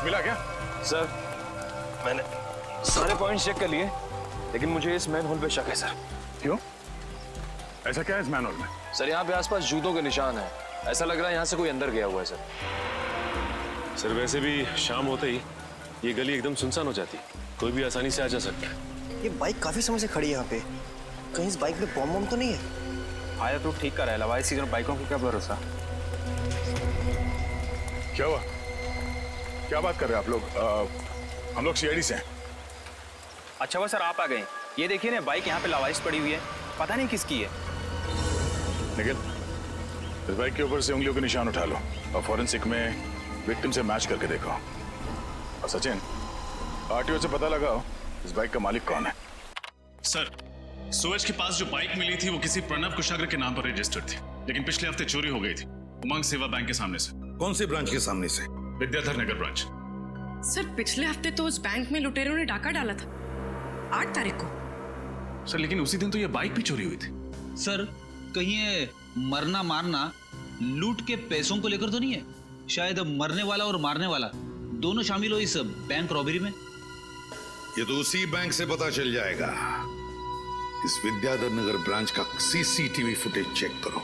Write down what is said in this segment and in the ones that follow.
मिला क्या? सर मैंने सारे पॉइंट्स चेक कर लिए, लेकिन मुझे इस मैन होल पे शक है सर। क्यों? ऐसा क्या है इस मैन होल में? सर यहाँ पे आसपास जूतों के निशान है, ऐसा लग रहा है यहाँ से कोई अंदर गया हुआ है सर। सर वैसे भी शाम होते ही ये गली एकदम सुनसान हो जाती, कोई भी आसानी से आ जा सकता है। ये बाइक काफी समय से खड़ी है यहाँ पे, कहीं इस बाइक पे बॉम्ब वॉम्ब तो नहीं है? आया तो ठीक कर रहा है, इसी तरह बाइकों को क्या भरोसा। क्या हुआ? क्या बात कर रहे हैं आप लोग? हम लोग सीआईडी से हैं। अच्छा हुआ सर आप आ गए। ये देखिए ना, बाइक यहाँ पे लावारिस पड़ी हुई है, पता नहीं किसकी है। निखिल, इस बाइक के ऊपर से उंगलियों के निशान उठा लो और फॉरेंसिक में विक्टिम से मैच करके देखो। और सचिन, आरटीओ से पता लगाओ इस बाइक का मालिक कौन है। सर, सूरज के पास जो बाइक मिली थी वो किसी प्रणव कुशाग्र के नाम पर रजिस्टर्ड थी, लेकिन पिछले हफ्ते चोरी हो गई थी उमंग सेवा बैंक के सामने से। कौन सी ब्रांच के सामने से? विद्याधर नगर ब्रांच। सर पिछले हफ्ते तो उस बैंक में लुटेरों ने डाका डाला था, 8 तारीख को। सर लेकिन उसी दिन तो ये बाइक भी चोरी हुई थी। सर कहीं ये मरना मारना लूट के पैसों को लेकर तो नहीं है? शायद मरने वाला और मारने वाला दोनों शामिल हो इस बैंक रॉबरी में। ये तो उसी बैंक से पता चल जाएगा। इस विद्याधर नगर ब्रांच का सीसीटीवी फुटेज चेक करो।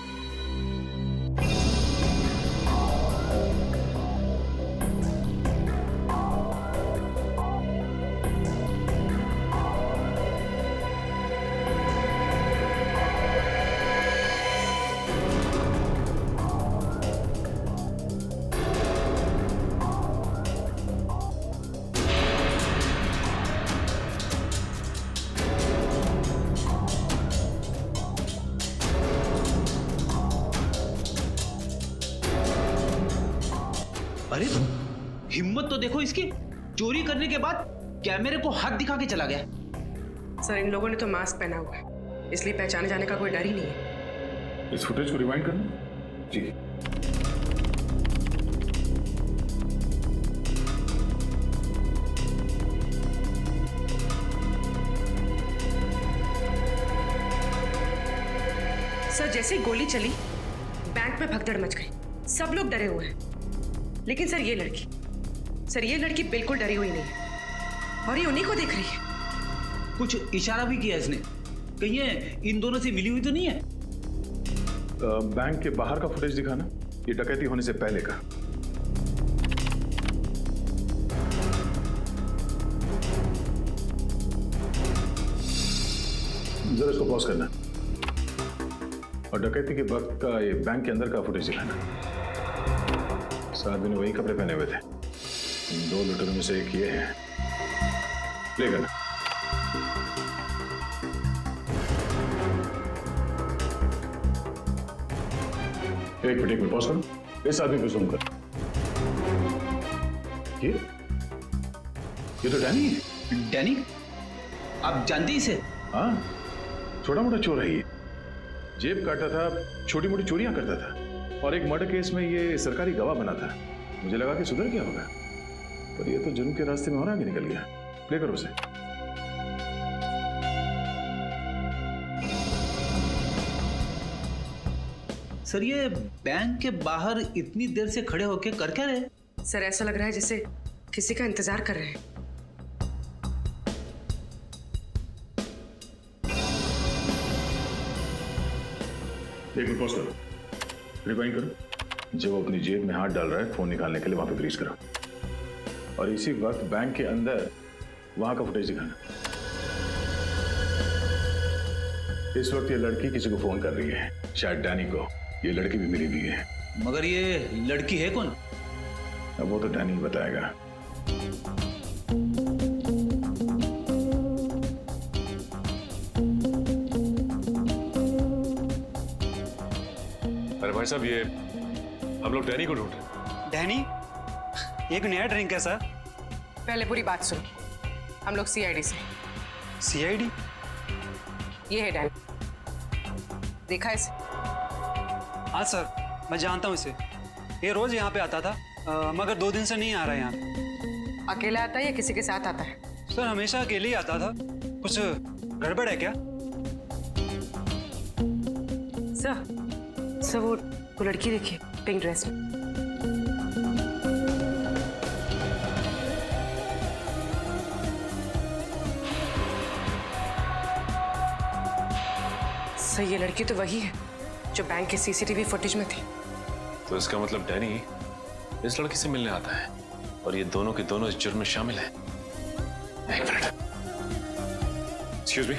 अरे हिम्मत तो देखो इसकी, चोरी करने के बाद कैमरे को हाथ दिखा के चला गया। सर इन लोगों ने तो मास्क पहना हुआ है, इसलिए पहचाने जाने का कोई डर ही नहीं है। इस फुटेज को रिवाइंड करना जी। सर जैसे ही गोली चली बैंक में भगदड़ मच गई, सब लोग डरे हुए हैं। लेकिन सर ये लड़की बिल्कुल डरी हुई नहीं है और ये उन्हीं को देख रही है। कुछ इशारा भी किया इसने, कहीं ये इन दोनों से मिली हुई तो नहीं है? बैंक के बाहर का फुटेज दिखाना, ये डकैती होने से पहले का। जरा इसको पॉज करना और डकैती के वक्त का ये बैंक के अंदर का फुटेज दिखाना। इस आदमी ने वही कपड़े पहने हुए थे। इन 2 लुटेरों में से एक ये है। प्ले करना। एक मिनट पॉज करो, इस आदमी को जूम कर। ये तो डैनी है। डैनी? आप जानते इसे? हाँ, छोटा मोटा चोर है ये। जेब काटता था, छोटी मोटी चोरियां करता था और एक मर्डर केस में ये सरकारी गवाह बना था। मुझे लगा कि सुधर गया होगा, पर ये तो जुर्म के रास्ते में और आगे निकल गया। प्ले करो उसे। सर ये बैंक के बाहर इतनी देर से खड़े होके कर क्या रहे? सर ऐसा लग रहा है जैसे किसी का इंतजार कर रहे हैं। एक मिनट पॉज करो, रिवाइंड करो। जब वो अपनी जेब में हाथ डाल रहा है फोन निकालने के लिए, वहां पे फ्रीज करो और इसी वक्त बैंक के अंदर वहां का फुटेज दिखाना। इस वक्त ये लड़की किसी को फोन कर रही है, शायद डैनी को। ये लड़की भी मिली हुई है। मगर ये लड़की है कौन? अब वो तो डैनी ही बताएगा। अरे भाई साहब, ये हम लोग डैनी को ढूंढ रहे हैं। डैनी? एक नया ड्रिंक है सर। पहले पूरी बात सुनो, हम लोग सीआईडी से। सीआईडी? ये है डैनी, देखा इसे? हाँ सर, मैं जानता हूँ इसे। ये रोज यहाँ पे आता था, मगर 2 दिन से नहीं आ रहा है यहाँ पे। अकेला आता है या किसी के साथ आता है? सर हमेशा अकेले ही आता था। कुछ गड़बड़ है क्या? सर वो लड़की देखिए, पिंक ड्रेस में। सर ये लड़की तो वही है जो बैंक के सीसीटीवी फुटेज में थी। तो इसका मतलब डैनी इस लड़की से मिलने आता है और ये दोनों के दोनों इस जुर्म में शामिल हैं। एक मिनट, एक्सक्यूज मी,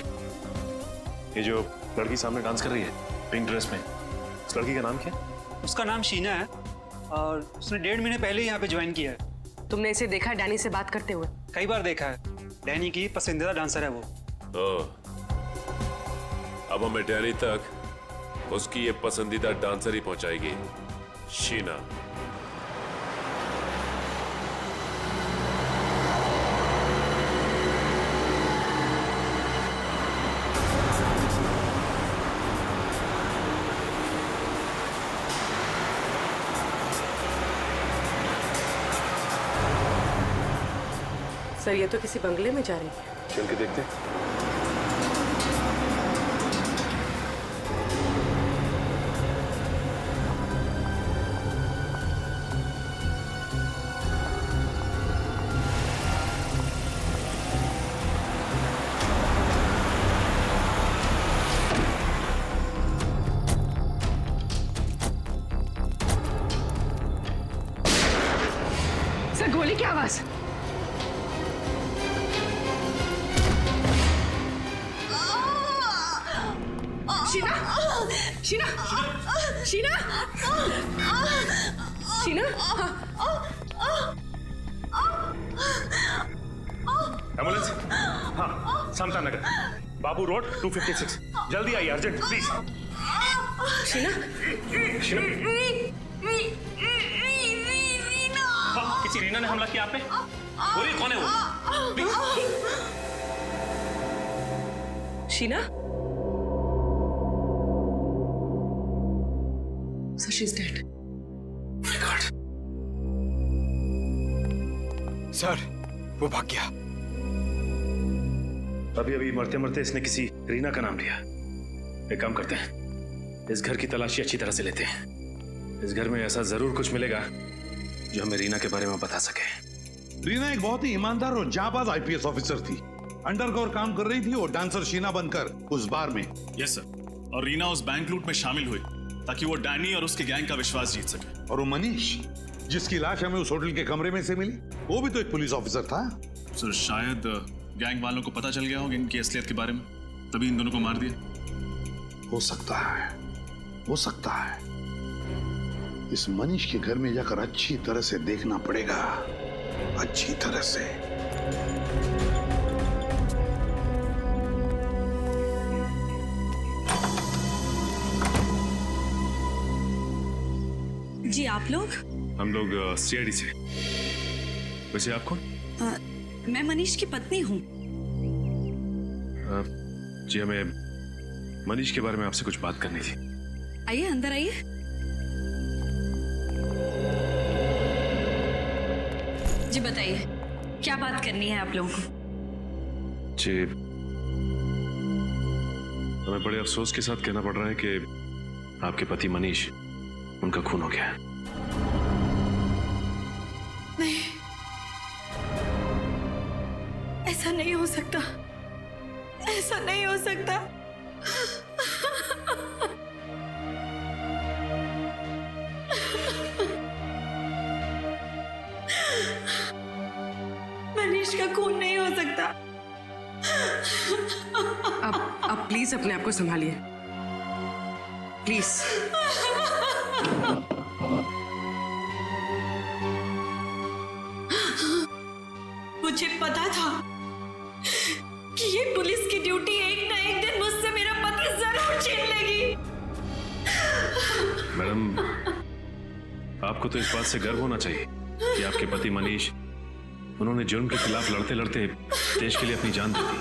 ये जो लड़की सामने डांस कर रही है पिंक ड्रेस में, इस लड़की का नाम क्या है? उसका नाम शीना है और उसने 1.5 महीने पहले ही यहाँ पे ज्वाइन किया है। तुमने इसे देखा है डैनी से बात करते हुए? कई बार देखा है, डैनी की पसंदीदा डांसर है वो। अब हमें डैनी तक उसकी ये पसंदीदा डांसर ही पहुंचाएगी, शीना। सर ये तो किसी बंगले में जा रही है। चल के देखते हैं। सर गोली की आवाज। शीना, शीना, शीना, शीना। एम्बुलेंस, हाँ, समता नगर, बाबू रोड 256, जल्दी आइए, अर्जेंट प्लीज। शीना, शीना, हाँ, किसी रीना ने हमला किया आप पे? बोलिए कौन है वो? Please. Sheena. So she's dead. My God. Sir वो भाग गया। अभी अभी मरते मरते इसने किसी रीना का नाम लिया। एक काम करते हैं, इस घर की तलाशी अच्छी तरह से लेते हैं। इस घर में ऐसा जरूर कुछ मिलेगा जो हमें रीना के बारे में बता सके। रीना एक बहुत ही ईमानदार और जाबाज आईपीएस ऑफिसर थी। अंडरकवर काम कर रही थी और डांसर शीना बनकर उस बार में। यस सर, और रीना उस बैंक लूट में शामिल हुई ताकि वो डैनी और उसके गैंग का विश्वास जीत सके। और वो मनीष जिसकी लाश हमें उस होटल के कमरे में से मिली, वो भी तो एक पुलिस ऑफिसर था। सर शायद गैंग वालों को पता चल गया होगा इनकी असलियत के बारे में, तभी इन दोनों को मार दिया। हो सकता है, हो सकता है। इस मनीष के घर में जाकर अच्छी तरह से देखना पड़ेगा, अच्छी तरह से। जी आप लोग? हम लोग सीआईडी से। वैसे आप कौन? मैं मनीष की पत्नी हूँ। जी हमें मनीष के बारे में आपसे कुछ बात करनी थी। आइए अंदर आइए। जी बताइए क्या बात करनी है आप लोगों को? जी हमें बड़े अफसोस के साथ कहना पड़ रहा है कि आपके पति मनीष, उनका खून हो गया है। नहीं, ऐसा नहीं हो सकता, ऐसा नहीं हो सकता। मनीष का खून नहीं हो सकता। अब प्लीज अपने आप को संभालिए, प्लीज। मुझे पता था कि ये पुलिस की ड्यूटी एक ना एक दिन मुझसे मेरा पति जरूर छीन लेगी। मैडम, आपको तो इस बात से गर्व होना चाहिए कि आपके पति मनीष, उन्होंने जुर्म के खिलाफ लड़ते लड़ते देश के लिए अपनी जान दी थी।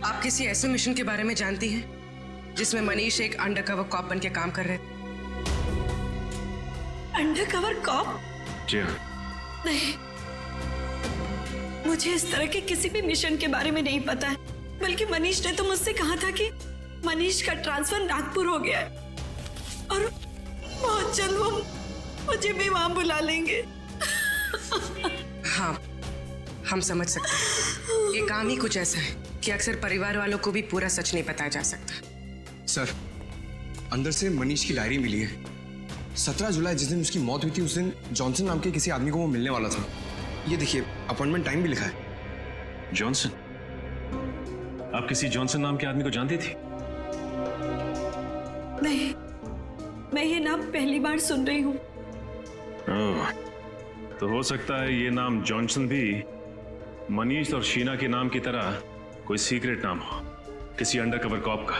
आप किसी ऐसे मिशन के बारे में जानती हैं जिसमें मनीष एक अंडरकवर कॉप बन के काम कर रहे थे? Undercover corp? जी हाँ। नहीं, मुझे इस तरह के किसी भी मिशन के बारे में नहीं पता है। बल्कि मनीष ने तो मुझसे कहा था कि मनीष का ट्रांसफर नागपुर हो गया है और बहुत जल्द वो मुझे भी वहां बुला लेंगे। हाँ, हम समझ सकते हैं। ये काम ही कुछ ऐसा है कि अक्सर परिवार वालों को भी पूरा सच नहीं बताया जा सकता। सर, अंदर से मनीष की डायरी मिली है। 17 जुलाई जिस दिन उसकी मौत हुई थी, उस दिन जॉनसन नाम के किसी आदमी को वो मिलने वाला था। ये देखिए, अपॉइंटमेंट टाइम भी लिखा है। जॉनसन? आप किसी जॉनसन नाम के आदमी को जानती थी? नहीं, मैं ये नाम पहली बार सुन रही हूँ। ओह, तो हो सकता है ये नाम जॉनसन भी मनीष और शीना के नाम की तरह कोई सीक्रेट नाम हो, किसी अंडरकवर कॉप का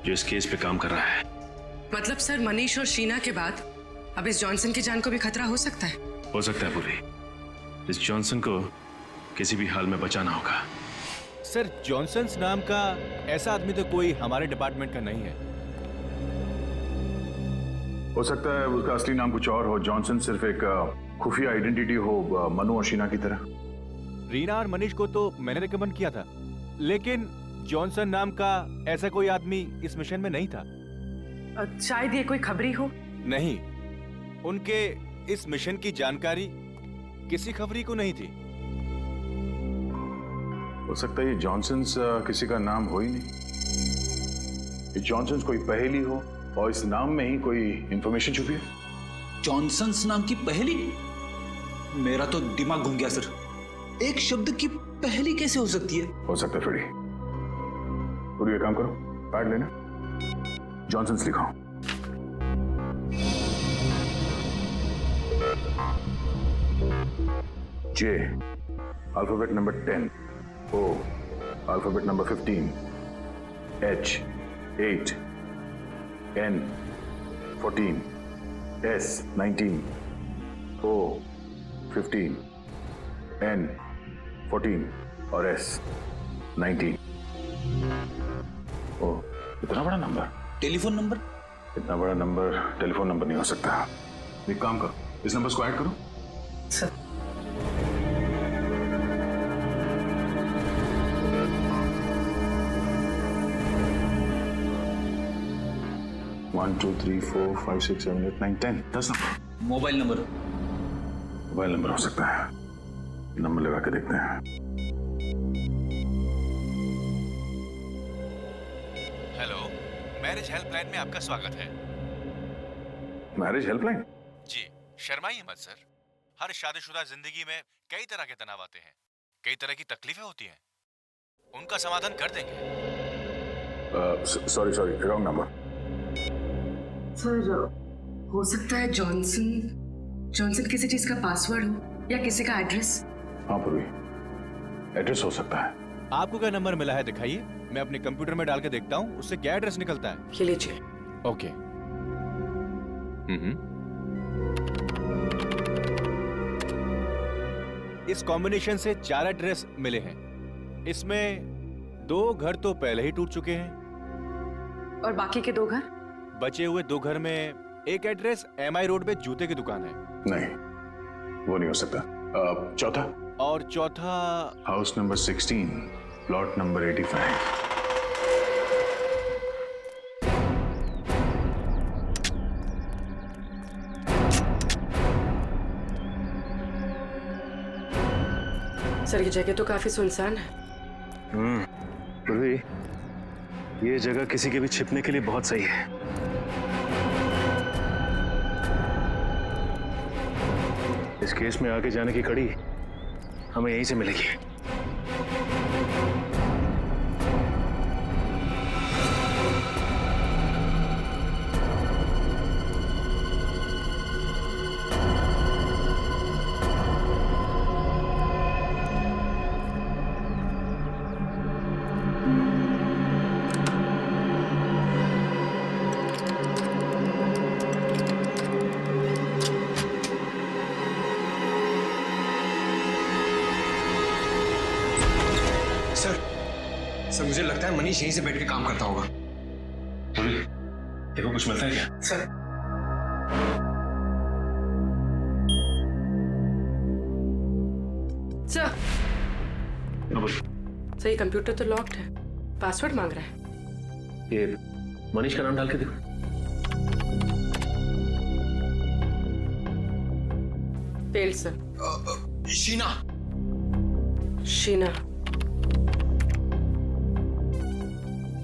जो इस केस पे काम कर रहा है। मतलब सर, मनीष और शीना के बाद अब इस जॉनसन की जान को भी खतरा हो सकता है? हो सकता है पूरी। इस जॉनसन को किसी भी हाल में बचाना होगा। सर, जॉनसन नाम का ऐसा आदमी तो कोई हमारे डिपार्टमेंट का नहीं है। हो सकता है उसका असली नाम कुछ और हो। जॉनसन सिर्फ एक खुफिया आइडेंटिटी हो, मनु और शीना की तरह। रीना और मनीष को तो मैंने रिकमेंड किया था, लेकिन जॉनसन नाम का ऐसा कोई आदमी इस मिशन में नहीं था। शायद ये कोई खबरी हो। नहीं, उनके इस मिशन की जानकारी किसी खबरी को नहीं थी। हो सकता है ये जॉनसन किसी का नाम हो ही नहीं। ये जॉनसन कोई पहेली हो और इस नाम में ही कोई इंफॉर्मेशन छुपी है। जॉनसन्स नाम की पहेली? मेरा तो दिमाग घूम गया सर। एक शब्द की पहेली कैसे हो सकती है? हो सकता है फ्रेडी। पूरी काम करो, पैड लेना, Johnson's लिखाओ। J, alphabet number 10. O, alphabet number 15. H, 8. N, 14. S, 19. O, 15. N, 14. और S, 19. ओ, इतना बड़ा नंबर? Telephone number? इतना बड़ा नंबर टेलीफोन नंबर नहीं हो सकता। एक काम करो, इस नंबर को ऐड करो। Sir, 1 2 3 4 5 6 7 8 9 10 10 number. Mobile number? Mobile number हो सकता है। नंबर लगा के देखते हैं। हेलो, मैरिज हेल्पलाइन में आपका स्वागत है। Marriage helpline? जी, शर्माइए मत सर। हर शादीशुदा जिंदगी में कई तरह के तनाव आते हैं, कई तरह की तकलीफें होती हैं। उनका समाधान कर देंगे। Sorry wrong number. सर, हो सकता है जॉनसन किसी चीज का पासवर्ड हो या किसी का एड्रेस। हाँ पूर्वी, एड्रेस हो सकता है। आपको क्या नंबर मिला है दिखाइए, मैं अपने कंप्यूटर में डाल के देखता हूँ उससे क्या एड्रेस निकलता है। ये लीजिए। ओके। इस कॉम्बिनेशन से 4 एड्रेस मिले हैं। इसमें 2 घर तो पहले ही टूट चुके हैं। और बाकी के 2 घर? बचे हुए 2 घर में एक एड्रेस MI रोड पे जूते की दुकान है। नहीं, वो नहीं हो सकता। चौथा? और चौथा house number 16, plot number 85। Sir, ये जगह तो काफी सुनसान है। पूर्वी, ये जगह किसी के भी छिपने के लिए बहुत सही है। इस केस में आगे जाने की कड़ी हमें यहीं से मिलेगी। सर, मुझे लगता है मनीष यहीं से बैठ के काम करता होगा। देखो कुछ मिलता है क्या? सर, सर, ये कंप्यूटर तो लॉक्ड है, पासवर्ड मांग रहा है। ये मनीष का नाम डाल के देखो। Fail sir. शीना। शीना।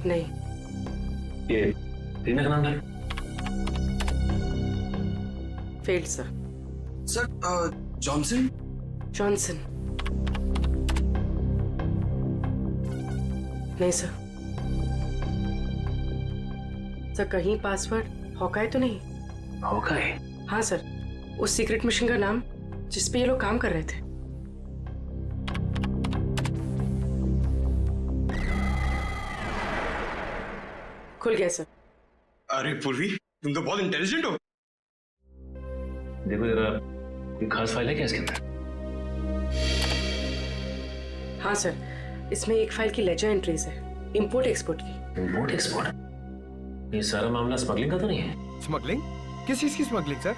नहीं। ये रीना का नाम है? Failed sir. Sir Johnson. Johnson नहीं सर। सर कहीं पासवर्ड हॉकाई तो नहीं? हॉकाई? हाँ सर, उस सीक्रेट मिशन का नाम जिस पे ये लोग काम कर रहे थे। खुल गया सर। अरे पूर्वी, तुम तो बहुत इंटेलिजेंट हो। देखो जरा, कोई खास फाइल है क्या इसके अंदर? हाँ सर, इसमें एक फाइल की लेजर एंट्रीज है, इंपोर्ट एक्सपोर्ट की। Import export? ये सारा मामला स्मगलिंग का तो नहीं है? स्मगलिंग? किस चीज की स्मगलिंग सर?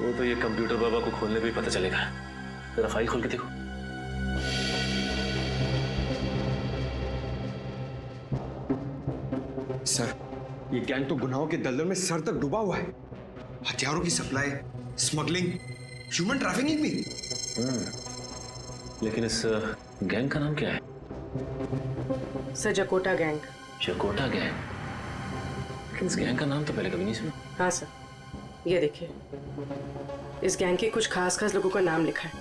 वो तो ये कंप्यूटर बाबा को खोलने पे ही पता चलेगा। जरा फाइल खोल के देखो। सर ये गैंग तो गुनाहों के दलदल में सर तक डूबा हुआ है। हथियारों की सप्लाई, स्मगलिंग, ह्यूमन ट्रैफिकिंग भी। लेकिन इस गैंग का नाम क्या है? Sir Jakota gang. Jakota gang? लेकिन इस गैंग का नाम तो पहले कभी नहीं सुना। हाँ सर, ये देखिए, इस गैंग के कुछ खास लोगों का नाम लिखा है।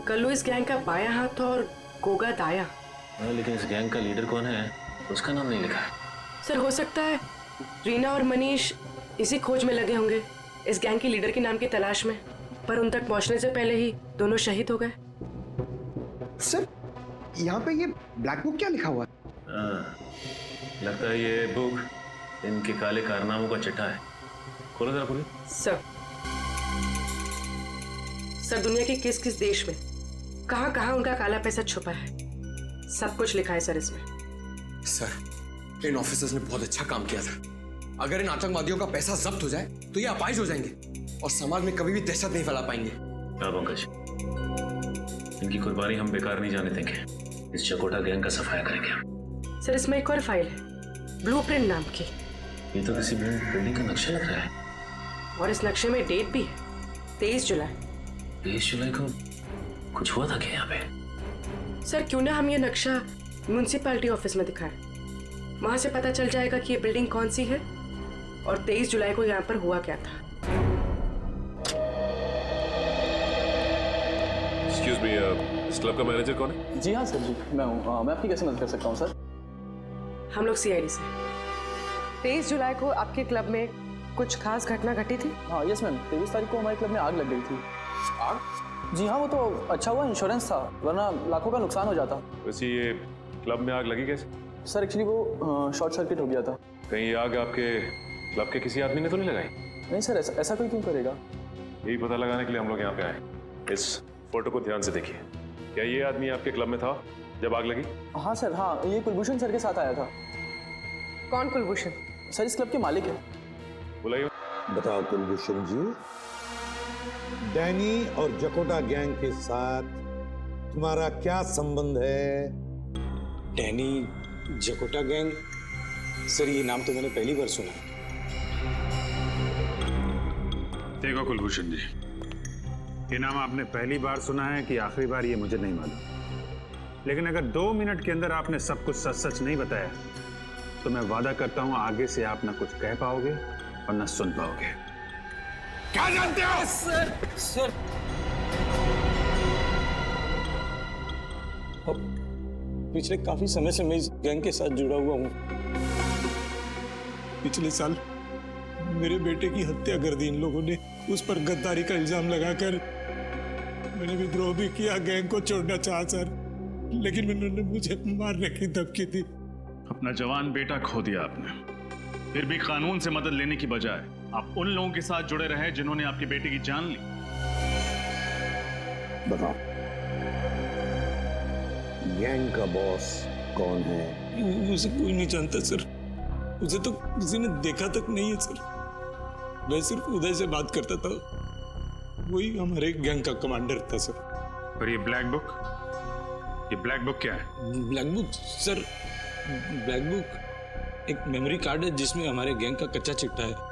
कल्लू इस गैंग का बायां हाथ था और गोगा दाया। लेकिन इस गैंग का लीडर कौन है उसका नाम नहीं लिखा है। सर हो सकता है रीना और मनीष इसी खोज में लगे होंगे, इस गैंग के लीडर के नाम की तलाश में, पर उन तक पहुंचने से पहले ही दोनों शहीद हो गए। सर यहाँ पे ये ब्लैक बुक क्या लिखा हुआ है? लगता है ये बुक इनके काले कारनामों का चिट्ठा है। खोलो जरा खोलो। सर दुनिया के किस किस देश में कहां कहां उनका काला पैसा छुपा है, सब कुछ लिखा है सर इसमें। सर इन ऑफिसर्स ने बहुत अच्छा काम किया था। अगर इन आतंकवादियों का पैसा जब्त हो जाए तो ये अपाहिज हो जाएंगे और समाज में कभी भी दहशत नहीं फैला पाएंगे। क्या पंकज, इनकी कुर्बानी हम बेकार नहीं जाने देंगे। इस चकोटा गैंग का सफाया करेंगे हम। सर इसमें एक और फाइल है, ब्लूप्रिंट नाम की। ये तो किसी बिल्डिंग का नक्शा लग रहा है। और इस नक्शे में डेट भी है, 23 जुलाई। 23 जुलाई को कुछ हुआ था क्या यहाँ पे? सर क्यों ना हम ये नक्शा म्युनिसिपैलिटी ऑफिस में दिखाएं, वहां से पता चल जाएगा कि ये बिल्डिंग कौन सी है और 23 जुलाई को यहाँ पर हुआ क्या था। एक्सक्यूज मी, इस क्लब का मैनेजर कौन है? जी हाँ सर जी, मैं हूँ। मैं आपकी कैसे मदद कर सकता हूँ सर? हम लोग CID से। 23 जुलाई को आपके क्लब में कुछ खास घटना घटी थी? हाँ यस मैम, 23 तारीख को हमारे क्लब में आग लग गई थी। आग? जी हाँ, वो तो अच्छा हुआ इंश्योरेंस था, वरना लाखों का नुकसान हो जाता। वैसे ये क्लब में आग लगी कैसे? सर एक्चुअली वो शॉर्ट सर्किट हो गया था। कहीं ये आग आपके क्लब के किसी आदमी ने तो नहीं लगाई? नहीं सर, ऐसा कोई क्यों करेगा? यही पता लगाने के लिए हम लोग यहाँ पे आए। इस फोटो को ध्यान से देखिए। क्या ये आदमी आपके क्लब में था जब आग लगी? हाँ सर, हाँ, ये कुलभूषण सर के साथ आया था। कौन कुलभूषण? सर इस क्लब के मालिक है। बुलाइए। बताओ कुलभूषण जी, डैनी और जकोटा गैंग के साथ तुम्हारा क्या संबंध है? Danny, जकोटा gang? सर ये नाम तो मैंने पहली बार सुना। देखो कुलभूषण जी, ये नाम आपने पहली बार सुना है कि आखिरी बार, ये मुझे नहीं मालूम। लेकिन अगर 2 मिनट के अंदर आपने सब कुछ सच सच नहीं बताया तो मैं वादा करता हूं आगे से आप ना कुछ कह पाओगे और ना सुन पाओगे। क्या जानते हो? सर पिछले काफी समय से मैं इस गैंग के साथ जुड़ा हुआ हूं। पिछले साल मेरे बेटे की हत्या कर दी इन लोगों ने। उस पर गद्दारी का इल्जाम लगाकर मैंने विद्रोह भी किया, गैंग को छोड़ना चाहा सर, लेकिन उन्होंने मुझे मारने की धमकी दी। अपना जवान बेटा खो दिया आपने, फिर भी कानून से मदद लेने की बजाय आप उन लोगों के साथ जुड़े रहे जिन्होंने आपके बेटे की जान ली। बताओ, गैंग का बॉस कौन है? उसे कोई नहीं जानता सर, उसे तो किसी ने देखा तक नहीं है सर। मैं सिर्फ उदय से बात करता था, वही हमारे गैंग का कमांडर था सर। और ये ब्लैक बुक क्या है? Black book sir, black book एक मेमोरी कार्ड है जिसमें हमारे गैंग का कच्चा चिट्ठा है।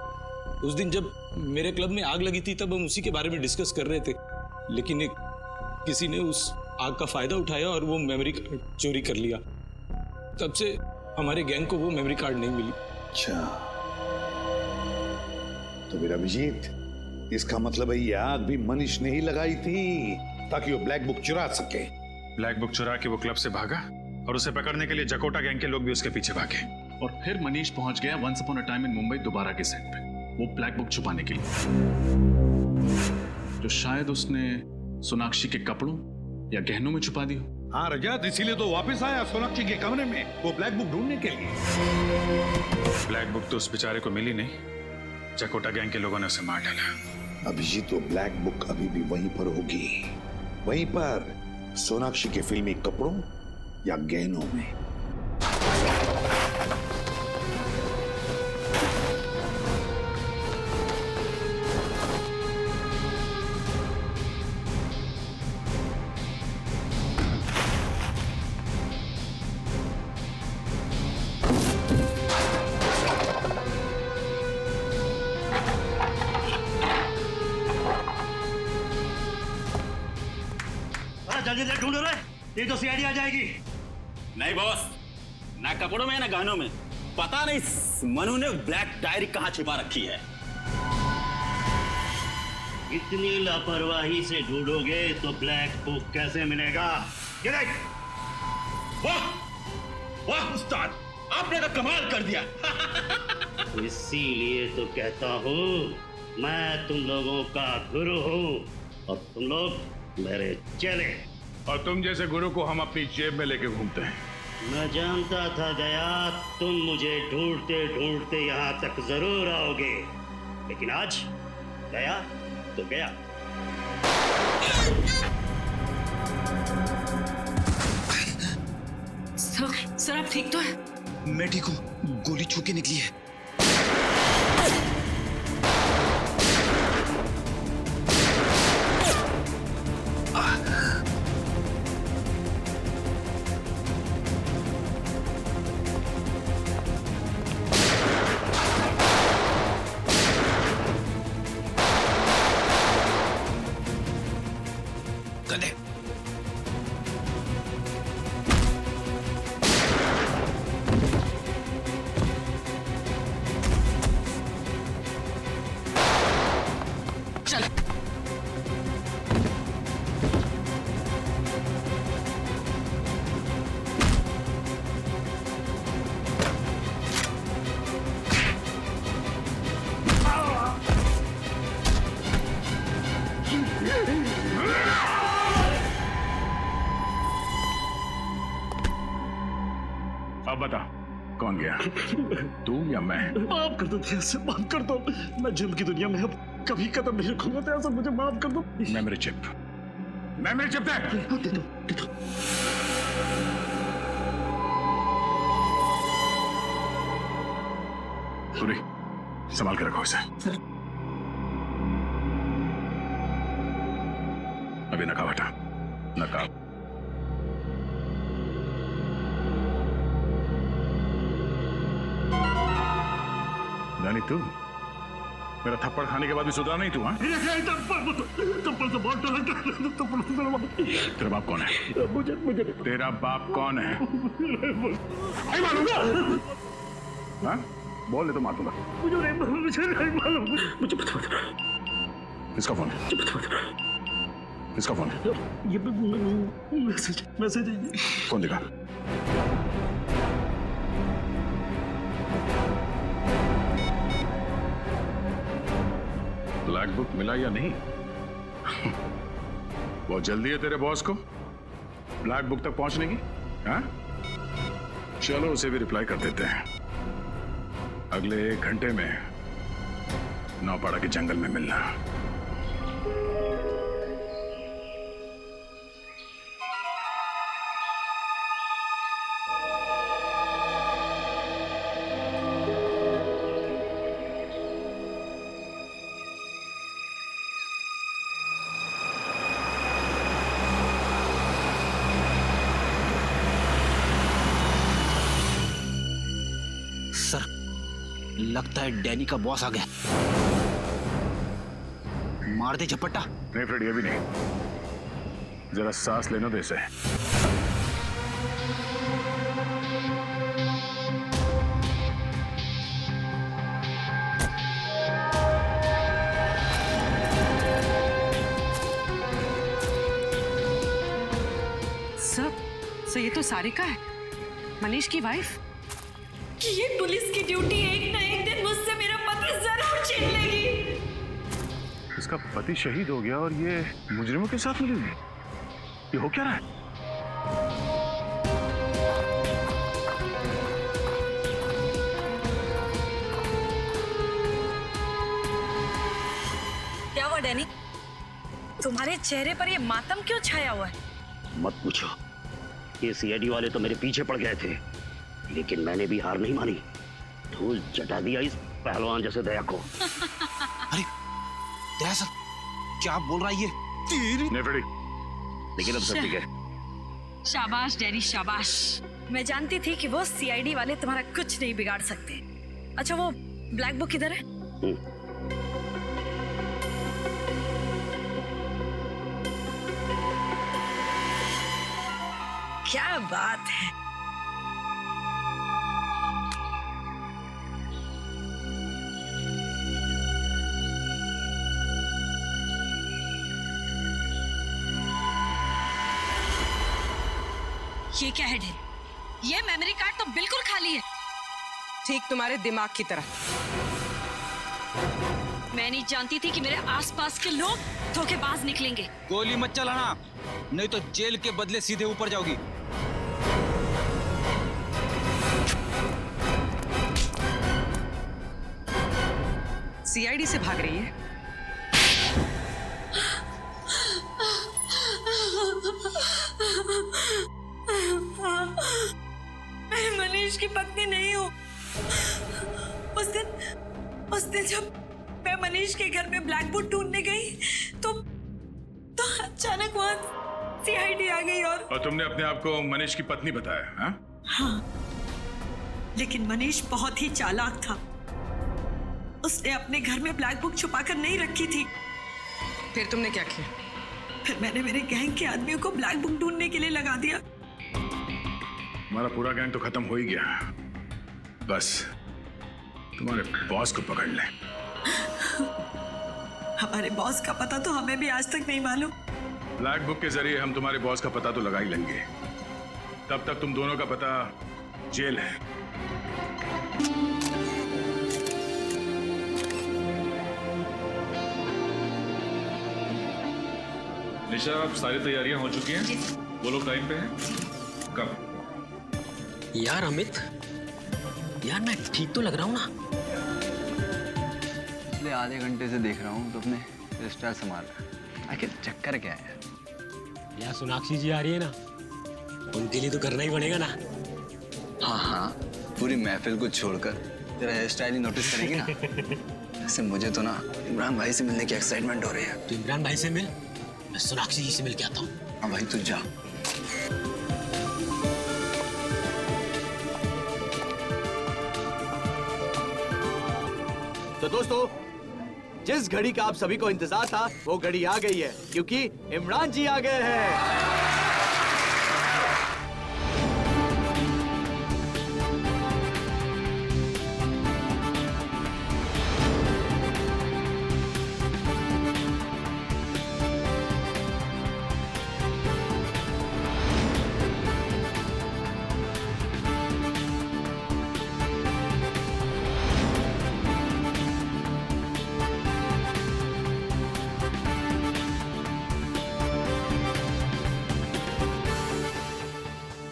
उस दिन जब मेरे क्लब में आग लगी थी तब हम उसी के बारे में डिस्कस कर रहे थे, लेकिन किसी ने उस आग का फायदा उठाया और वो मेमोरी कार्ड चोरी कर लिया। तब से हमारे गैंग को वो मेमोरी कार्ड नहीं मिली। अच्छा, तो मेरा अभिजीत, इसका मतलब है ये आग भी मनीष ने ही लगाई थी ताकि वो ब्लैक बुक चुरा सके। ब्लैक बुक चुरा के वो क्लब से भागा और उसे पकड़ने के लिए जकोटा गैंग के लोग भी उसके पीछे भागे और फिर मनीष पहुंच गया once upon a time in Mumbai दोबारा के सेट पे, वो ब्लैक बुक छुपाने के लिए, जो शायद उसने सोनाक्षी के कपड़ों या गहनों में छुपा दी हो। हाँ रजत, इसीलिए तो वापस आया सोनाक्षी के कमरे में वो ब्लैक बुक ढूंढने के लिए। ब्लैक बुक तो उस बेचारे को मिली नहीं, जकोटा गैंग के लोगों ने उसे मार डाला। अभिजीत, तो ब्लैक बुक अभी भी वहीं पर होगी, वहीं पर सोनाक्षी के फिल्मी कपड़ों या गहनों में। जल्दी से ढूंढो रे, नहीं तो सीआईडी आ जाएगी। नहीं बॉस, ना कपड़ों में ना गहनों में, पता नहीं मनु ने ब्लैक डायरी कहां छिपा रखी है। इतनी लापरवाही से ढूंढोगे तो ब्लैक बुक कैसे मिलेगा? ये देख, वाह वाह उस्ताद, आपने तो कमाल कर दिया। इसीलिए तो कहता हूँ मैं तुम लोगों का गुरु हूँ और तुम लोग मेरे चेले। और तुम जैसे गुरु को हम अपनी जेब में लेके घूमते हैं। मैं जानता था गया तुम मुझे ढूंढते ढूंढते यहाँ तक जरूर आओगे, लेकिन आज गया तो गया। सर आप ठीक तो है? मैं ठीक हूँ, गोली छू के निकली है। अब बता, कौन गया, तू या मैं? माफ कर दो से, माफ कर दो। मैं जुल्म की दुनिया में अब कभी कदम नहीं रखूंगा, तो मुझे माफ कर दो। मेमोरी चिप, मेमोरी चिप दे। दे दो। सूरी, संभाल के रखो इसे। अभी नकाब हटा, नकाब। नहीं तू मेरा थप्पड़ खाने के बाद भी सुधरा नहीं तू? हाँ, तेरा बाप कौन है? मुझे तेरा बाप कौन है? नहीं मालूम। हाँ, बोल ले तो मार दूंगा। मुझे नहीं मालूम। मुझे बता। किसका फोन है? किसका फोन है? ये मैसेज है। फोन दिखा। ब्लैक बुक मिला या नहीं? बहुत जल्दी है तेरे बॉस को ब्लैक बुक तक पहुंचने की। हाँ, चलो उसे भी रिप्लाई कर देते हैं। अगले 1 घंटे में नौपाड़ा के जंगल में मिलना। सर, लगता है डैनी का बॉस आ गया। मार दे झपट्टा। नहीं फ्रेड, ये भी नहीं, जरा सांस लेने दे इसे। सो ये तो सारिका है, मनीष की वाइफ। ये पुलिस की ड्यूटी एक ना एक दिन मुझसे मेरा पति जरूर छीन लेगी। इसका पति शहीद हो गया और ये मुजरिमों के साथ मिली हुई। ये हो क्या रहा है? क्या हुआ डैनी? तुम्हारे चेहरे पर ये मातम क्यों छाया हुआ है? मत पूछो, ये सीआईडी वाले तो मेरे पीछे पड़ गए थे, लेकिन मैंने भी हार नहीं मानी। धूल चटा दिया इस पहलवान जैसे दया को। अरे दया सर, क्या बोल रहा है ये? नेफेडी। लेकिन अब सब ठीक है। शाबाश डैनी शाबाश। मैं जानती थी कि वो सीआईडी वाले तुम्हारा कुछ नहीं बिगाड़ सकते। अच्छा वो ब्लैक बुक किधर है? क्या बात है। ये क्या है ढेर? ये मेमोरी कार्ड तो बिल्कुल खाली है। ठीक तुम्हारे दिमाग की तरह। मैं नहीं जानती थी कि मेरे आसपास के लोग धोखेबाज निकलेंगे। गोली मत चलाना, नहीं तो जेल के बदले सीधे ऊपर जाओगी। सीआईडी से भाग रही है। मैं मनीष की पत्नी नहीं हूँ। उस दिन जब मैं मनीष के घर में ब्लैक बुक ढूंढने गई तो अचानक वहाँ सीआईडी आ गई और तुमने अपने आप को मनीष की पत्नी बताया? हाँ? हाँ, लेकिन मनीष बहुत ही चालाक था। उसने अपने घर में ब्लैक बुक छुपाकर नहीं रखी थी। फिर तुमने क्या किया? फिर मैंने मेरे गैंग के आदमियों को ब्लैक बुक ढूंढने के लिए लगा दिया। हमारा पूरा गैंग तो खत्म हो ही गया। बस तुम्हारे बॉस को पकड़ ले। हमारे बॉस का पता तो हमें भी आज तक नहीं मालूम। ब्लैक बुक के जरिए हम तुम्हारे बॉस का पता तो लगा ही लेंगे। तब तक तुम दोनों का पता जेल है। निशा, अब सारी तैयारियां हो चुकी हैं? वो लोग टाइम पे हैं? कब? यार अमित, यार मैं ठीक तो लग रहा हूँ ना? पिछले आधे घंटे से देख रहा हूँ तो अपने हेयर स्टाइल संभाल रहा है। आखिर चक्कर क्या है? यार सोनाक्षी जी आ रही है ना, उनके लिए तो करना ही पड़ेगा ना। हाँ हाँ, पूरी महफिल को छोड़कर तेरा हेयर स्टाइल ही नोटिस करेगी ना। ऐसे मुझे तो ना इमरान भाई से मिलने की एक्साइटमेंट हो रही है। तो इमरान भाई से मिल, मैं सोनाक्षी जी से मिल के आता हूँ। हाँ भाई, तू जा। तो दोस्तों, जिस घड़ी का आप सभी को इंतजार था वो घड़ी आ गई है, क्योंकि इमरान जी आ गए हैं।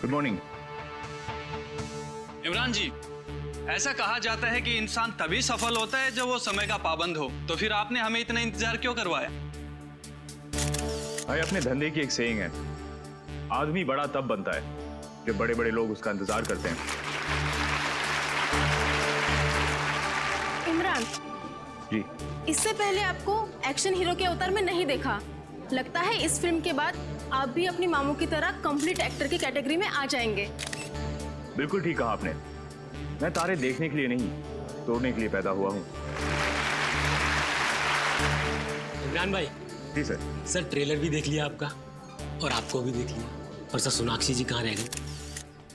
Good morning. इमरान जी, ऐसा कहा जाता है कि इंसान तभी सफल होता है जब वो समय का पाबंद हो। तो फिर आपने हमें इतना इंतजार क्यों करवाया? भाई, अपने धंधे की एक सेइंग है, आदमी बड़ा तब बनता है जब बड़े बड़े लोग उसका इंतजार करते हैं। इमरान जी, इससे पहले आपको एक्शन हीरो के अवतार में नहीं देखा। लगता है इस फिल्म के बाद आप भी अपनी मामू की तरह कंप्लीट एक्टर की कैटेगरी में आ जाएंगे। बिल्कुल ठीक कहा आपने। मैं तारे देखने के लिए नहीं, तोड़ने के लिए पैदा हुआ हूँ। इमरान भाई। जी सर। सर ट्रेलर भी देख लिया आपका और आपको भी देख लिया। और सर सोनाक्षी जी कहाँ रह गई?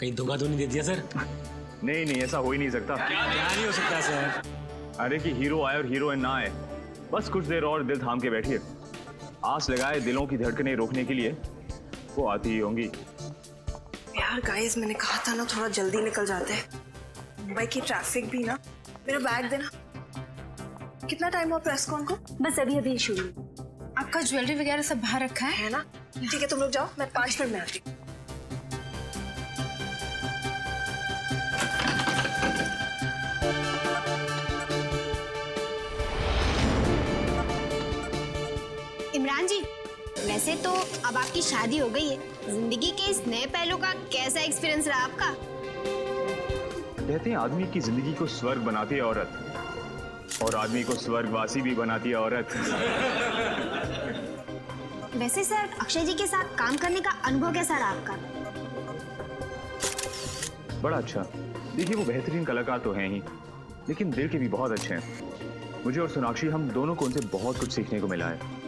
कहीं धोखा तो नहीं दे दिया सर? नहीं नहीं, ऐसा हो ही नहीं सकता। क्या नहीं हो सकता सर? अरे कि हीरो आए और हीरोइन ना आए, बस कुछ देर और दिल थाम के बैठिए। आस लगाए दिलों की धड़कनें रोकने के लिए वो आती ही होंगी। यार गाइस, मैंने कहा था ना थोड़ा जल्दी निकल जाते। मुंबई की ट्रैफिक भी ना। मेरा बैग देना। कितना टाइम हुआ प्रेस कॉन को? बस अभी अभी शुरू। आपका ज्वेलरी वगैरह सब बाहर रखा है ना? ठीक है, तुम लोग जाओ, मैं 5 मिनट में आती हूँ। इमरान जी, वैसे तो अब आपकी शादी हो गई है, जिंदगी के इस नए पहलू का कैसा एक्सपीरियंस रहा आपका? कहते हैं आदमी की जिंदगी को स्वर्ग बनाती है औरत, और आदमी को स्वर्गवासी भी बनाती है औरत। वैसे सर, अक्षय जी के साथ काम करने का अनुभव कैसा रहा आपका? बड़ा अच्छा। देखिए, वो बेहतरीन कलाकार तो हैं ही, लेकिन दिल के भी बहुत अच्छे हैं। मुझे और सोनाक्षी, हम दोनों को उनसे बहुत कुछ सीखने को मिला है।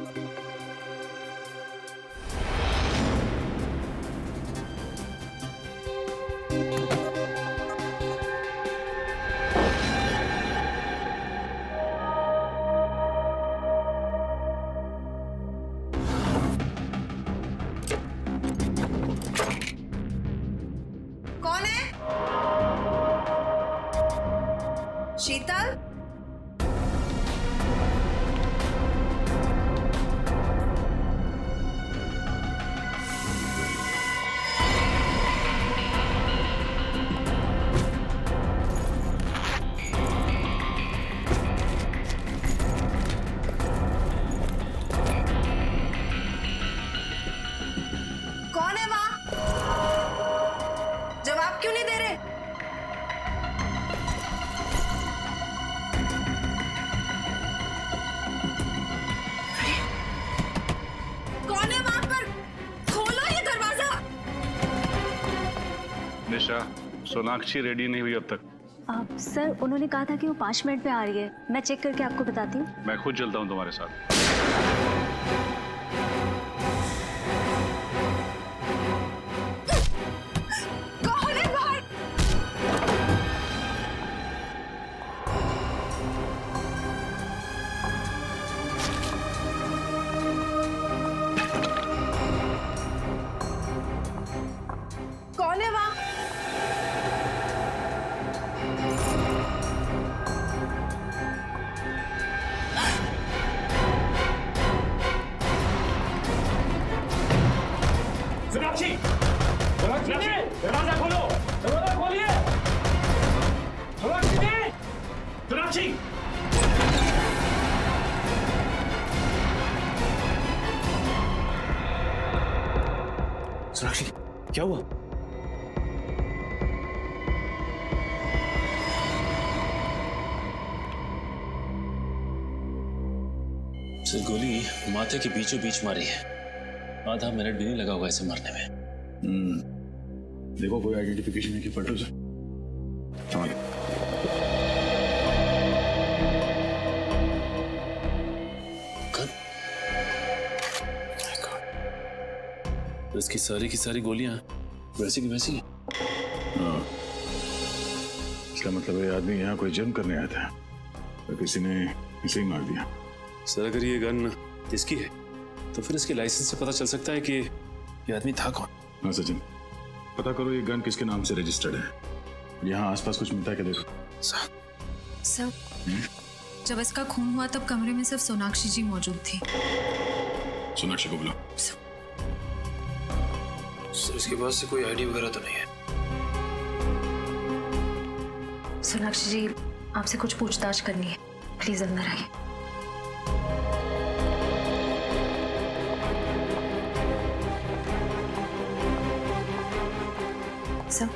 शीतल, कौन है वहां? जवाब क्यों नहीं दे रहे? कौन है वहां पर? खोलो ये दरवाजा। निशा, सोनाक्षी रेडी नहीं हुई अब तक। सर, उन्होंने कहा था कि वो 5 मिनट में आ रही है। मैं चेक करके आपको बताती हूँ। मैं खुद चलता हूँ तुम्हारे साथ। कौन है बाहर? कौन है वहां? सोनाक्षी, सोनाक्षी जी, दरवाजा खोलो, दरवाजा खोलिए। सोनाक्षी जी, सोनाक्षी। सोनाक्षी, क्या हुआ? सर, गोली माथे के बीचों बीच मारी है। आधा मिनट भी नहीं लगा होगा इसे मरने में। देखो, कोई आइडेंटिफिकेशन है कि फोटो से? हाँ। तो इसकी सारी की सारी गोलियां वैसी की वैसी हैं। हाँ। इसका मतलब है आदमी यहाँ कोई जर्म करने आया था, तो किसी ने इसे ही मार दिया। सर, अगर ये गन इसकी है तो फिर इसके लाइसेंस से पता चल सकता है कि ये आदमी था कौन। हाँ सचिन, पता करो ये गन किसके नाम से रजिस्टर्ड है। यहाँ आसपास कुछ मिलता है क्या? देखो सर, जब इसका खून हुआ तब कमरे में सिर्फ सोनाक्षी जी मौजूद थी। सोनाक्षी को बुलाओ। सर, इसके पास से कोई आईडी वगैरह तो नहीं है? सोनाक्षी जी, आपसे कुछ पूछताछ करनी है, प्लीज अंदर आइए। सर,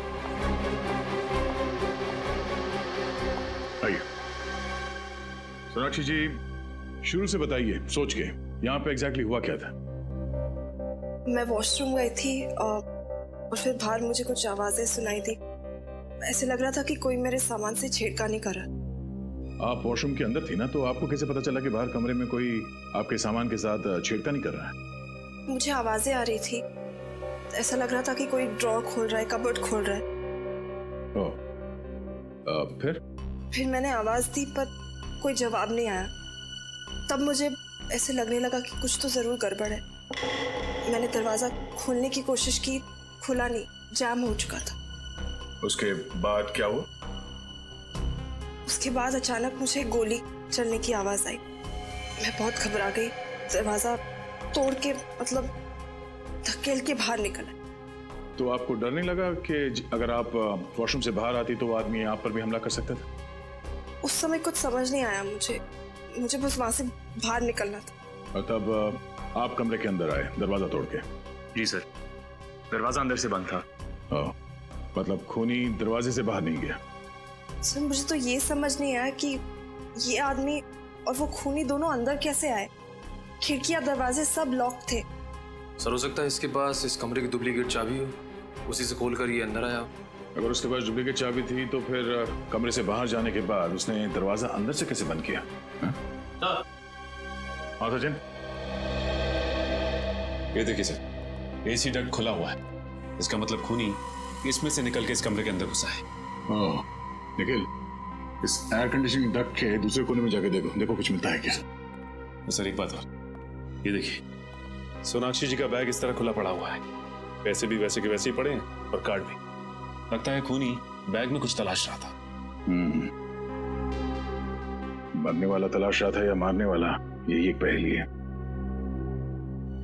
आइए। सोनाक्षी जी, शुरू से बताइए, सोच के यहाँ पे एग्जैक्टली हुआ क्या था? मैं वॉशरूम गई थी और फिर बाहर मुझे कुछ आवाजें सुनाई दी। ऐसे लग रहा था कि कोई मेरे सामान से छेड़खानी कर रहा। आप वॉशरूम के अंदर थी ना, तो आपको कैसे पता चला कि बाहर कमरे में कोई आपके सामान के साथ छेड़खानी कर रहा है? मुझे आवाजें आ रही थी। ऐसा लग रहा था कि कोई ड्रॉर खोल रहा है, कबर्ड खोल रहा है। फिर मैंने आवाज दी पर कोई जवाब नहीं आया। तब मुझे ऐसे लगने लगा कि कुछ तो जरूर गड़बड़ है। मैंने दरवाजा खोलने की कोशिश की, खुला नहीं। जाम हो चुका था। उसके बाद क्या हुआ? उसके बाद अचानक मुझे गोली चलने की आवाज आई। मैं बहुत घबरा गई, दरवाजा तोड़ के मतलब धकेल के बाहर निकल आई। तो आपको डर नहीं लगा कि अगर आप वॉशरूम से बाहर आती तो वो आदमी आप पर भी हमला कर सकता था? उस समय कुछ समझ नहीं आया मुझे बस वहां से बाहर निकलना था। और तब आप कमरे के अंदर आए दरवाजा तोड़ के? जी सर, दरवाजा अंदर से बंद था। मतलब खूनी दरवाजे से बाहर नहीं गया? सर मुझे तो ये समझ नहीं आया कि ये आदमी और वो खूनी दोनों अंदर कैसे आए। खिड़कियां दरवाजे सब लॉक थे। सर हो सकता है इसके पास इस कमरे की डुप्लीकेट चाबी हो, उसी से खोलकर ये अंदर आया। अगर उसके पास डुप्लीकेट चाबी थी तो फिर कमरे से बाहर जाने के बाद उसने दरवाजा अंदर से कैसे बंद किया? हाँ सचिन, ये देखिए सर, एसी डक्ट खुला हुआ है। इसका मतलब खूनी इसमें से निकल के इस कमरे के अंदर घुसा है। निखिल, इस एयर कंडीशनिंग डक्ट के दूसरे कोने में जाके देखो कुछ मिलता है क्या? तो सर एक बात और, ये देखिए सोनाक्षी जी का बैग इस तरह खुला पड़ा हुआ है। पैसे भी वैसे के वैसे ही पड़े हैं और कार्ड भी। लगता है खूनी बैग में कुछ तलाश रहा था। मरने वाला तलाश रहा था या मारने वाला, यही एक पहेली है।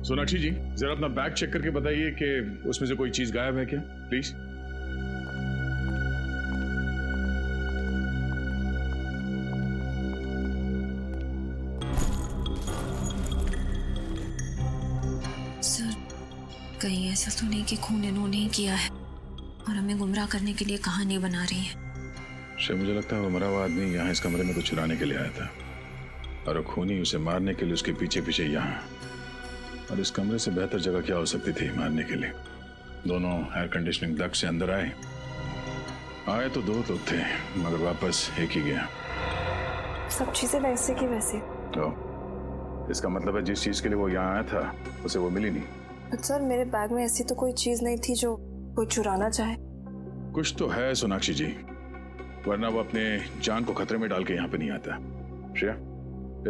सोनाक्षी जी जरा अपना बैग चेक करके बताइए कि उसमें से कोई चीज गायब है क्या, प्लीज। सर कहीं ऐसा तो नहीं कि खून इन्होंने ही किया है और हमें गुमराह करने के लिए कहानी बना रही है? शायद मुझे लगता है वो मरा हुआ आदमी यहाँ इस कमरे में कुछ चुराने के लिए आया था और खूनी उसे मारने के लिए उसके पीछे पीछे यहाँ। और इस कमरे से बेहतर जगह क्या हो सकती थी मारने के लिए? दोनों एयर कंडीशनिंग डक्ट से अंदर आए तो 2 लोग थे मगर वापस एक ही गया। सब चीजें वैसे की वैसे। तो इसका मतलब है जिस चीज के लिए वो यहाँ आया था उसे वो मिली नहीं। पर सर मेरे बैग में ऐसी तो कोई चीज नहीं थी जो कोई चुराना चाहे। कुछ तो है सोनाक्षी जी, वरना वो अपने जान को खतरे में डाल के यहाँ पे नहीं आता। श्रेया,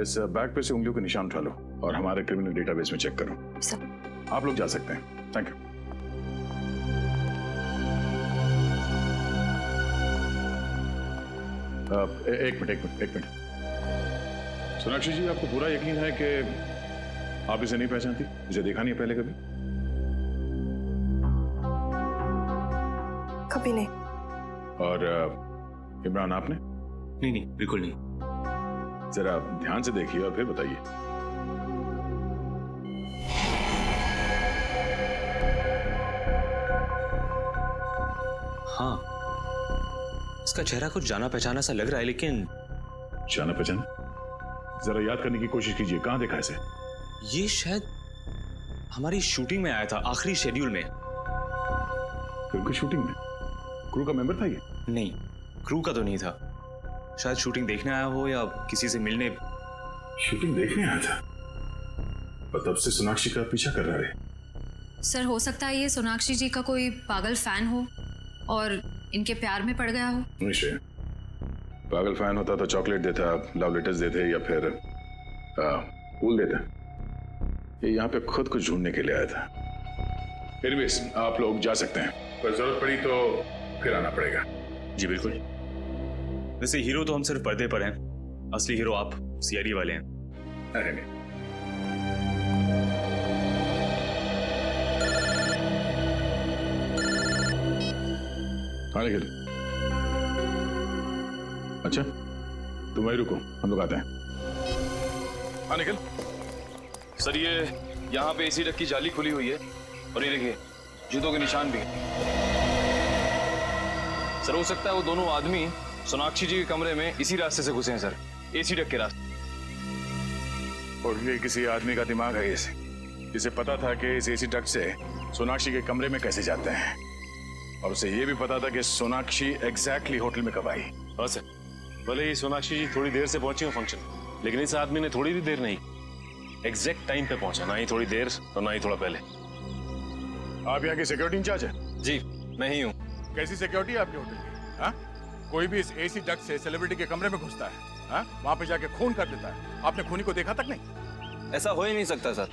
इस बैग पे से उंगलियों के निशान उठा लो और हमारे क्रिमिनल डेटाबेस में चेक करो। सब आप लोग जा सकते हैं। Thank you. एक मिनट। सोनाक्षी जी, आपको पूरा यकीन है कि आप इसे नहीं पहचानती? इसे देखा नहीं पहले कभी? कभी नहीं। और इमरान आपने? नहीं, बिल्कुल नहीं। जरा ध्यान से देखिए और फिर बताइए। हाँ, इसका चेहरा कुछ जाना पहचाना सा लग रहा है, लेकिन जाना पहचाना? जरा याद करने की कोशिश कीजिए, कहां देखा इसे? ये शायद हमारी शूटिंग में आया था, आखिरी शेड्यूल में। फिल्म की शूटिंग में? क्रू का मेंबर था ये? नहीं, क्रू का तो नहीं था। शायद शूटिंग देखने आया हो या किसी से मिलने। शूटिंग देखने आया था और तब से सोनाक्षी का पीछा कर रहा है। सर हो सकता है ये सोनाक्षी जी का कोई पागल फैन हो और इनके प्यार में पड़ गया हो। निश्चय, पागल फैन होता तो चॉकलेट देता, लव लेटर्स देते या फिर फूल देता। ये यहाँ पे खुद कुछ ढूंढने के लिए आया था। फिर भी आप लोग जा सकते हैं, पर जरूरत पड़ी तो फिर आना पड़ेगा। जी बिल्कुल। वैसे हीरो तो हम सिर्फ पर्दे पर हैं, असली हीरो आप सीआईडी वाले हैं। अरे नहीं, हाँ निखिल। अच्छा तुम वहीं रुको, हम लोग आते हैं। हाँ निखिल। सर ये यहाँ पे एसी डक्ट की जाली खुली हुई है और ये देखिए जूतों के निशान भी हैं। सर हो सकता है वो दोनों आदमी सोनाक्षी जी के कमरे में इसी रास्ते से घुसे हैं सर, एसी डक्ट के रास्ते। और ये किसी आदमी का दिमाग है जिसे पता था कि इस एसी डक्ट से सोनाक्षी के कमरे में कैसे जाते हैं, और उसे ये भी पता था कि सोनाक्षी एग्जैक्टली होटल में कब आई। हाँ सर, भले ही सोनाक्षी जी थोड़ी देर से पहुंची हो फंक्शन, लेकिन इस आदमी ने थोड़ी भी देर नहीं, एग्जैक्ट टाइम पे पहुंचा, ना ही थोड़ी देर और ना ही थोड़ा पहले। आप यहाँ की सिक्योरिटी इंचार्ज है? जी मैं ही हूँ। कैसी सिक्योरिटी है आपके होटल की? हाँ, कोई भी इस एसी डक्ट से सेलिब्रिटी के कमरे में घुसता है, हाँ, वहाँ पे जाके खून कर देता है। आपने खूनी को देखा तक नहीं? ऐसा हो ही नहीं सकता सर।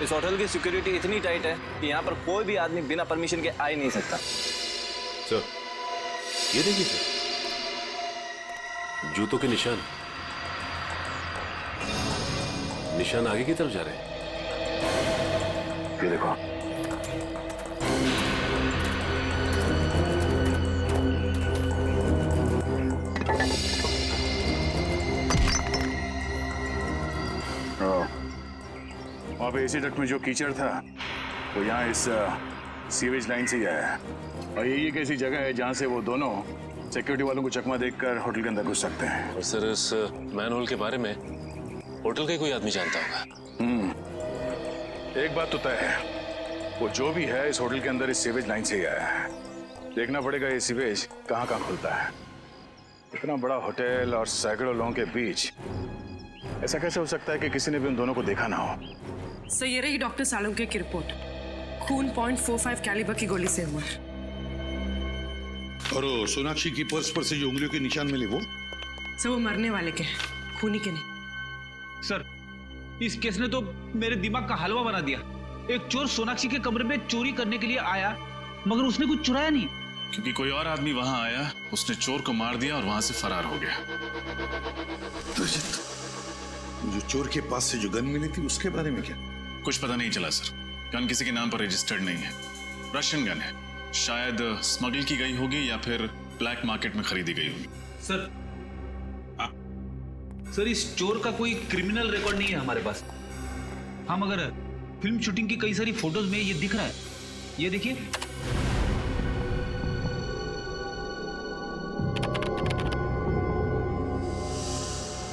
इस होटल की सिक्योरिटी इतनी टाइट है कि यहाँ पर कोई भी आदमी बिना परमिशन के आ ही नहीं सकता। सर, ये देखिए सर, जूतों के निशान आगे की तरफ जा रहे हैं। ये देखो, वहाँ पे एसी डक्ट में जो कीचड़ था वो यहाँ इस सीवेज लाइन से ही आया है। और ये एक ऐसी जगह है जहाँ से वो दोनों सिक्योरिटी वालों को चकमा देखकर होटल के अंदर घुस सकते हैं। और सर, इस मैनहोल के बारे में होटल का ही कोई आदमी जानता होगा। एक बात तो तय है, वो जो भी है इस होटल के अंदर इस सीवेज लाइन से ही आया है। देखना पड़ेगा ये सीवेज कहाँ कहाँ खुलता है। इतना बड़ा होटल और सैकड़ों लोगों के बीच ऐसा कैसे हो सकता है कि किसी ने भी उन दोनों को देखा ना हो? सर, ये रही डॉक्टर सालुंके की रिपोर्ट। खून .45 कैलिबर की गोली से हुआ। और सोनाक्षी की पर्स पर से जो उंगलियों के निशान मिले वो? सर, वो मरने वाले के हैं, खूनी के नहीं। सर, इस केस ने तो मेरे दिमाग का हलवा बना दिया। एक चोर सोनाक्षी के कमरे में चोरी करने के लिए आया, मगर उसने कुछ चुराया नहीं। क्योंकि कोई और आदमी वहां आया, उसने चोर को मार दिया और वहां से फरार हो गया। जो चोर के पास से जो गन मिली थी उसके बारे में क्या? कुछ पता नहीं चला सर। गन किसी के नाम पर रजिस्टर्ड नहीं है। रशियन गन है, शायद स्मगल की गई होगी या फिर ब्लैक मार्केट में खरीदी गई होगी। सर, इस चोर का कोई क्रिमिनल रिकॉर्ड नहीं है हमारे पास। हाँ, मगर फिल्म शूटिंग की कई सारी फोटोज में ये दिख रहा है। ये देखिए,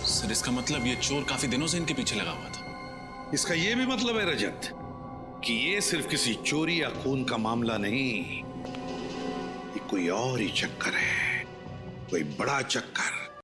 सर, इसका मतलब ये चोर काफी दिनों से इनके पीछे लगा हुआ था। इसका ये भी मतलब है रजत कि ये सिर्फ किसी चोरी या खून का मामला नहीं, ये कोई और ही चक्कर है, कोई बड़ा चक्कर।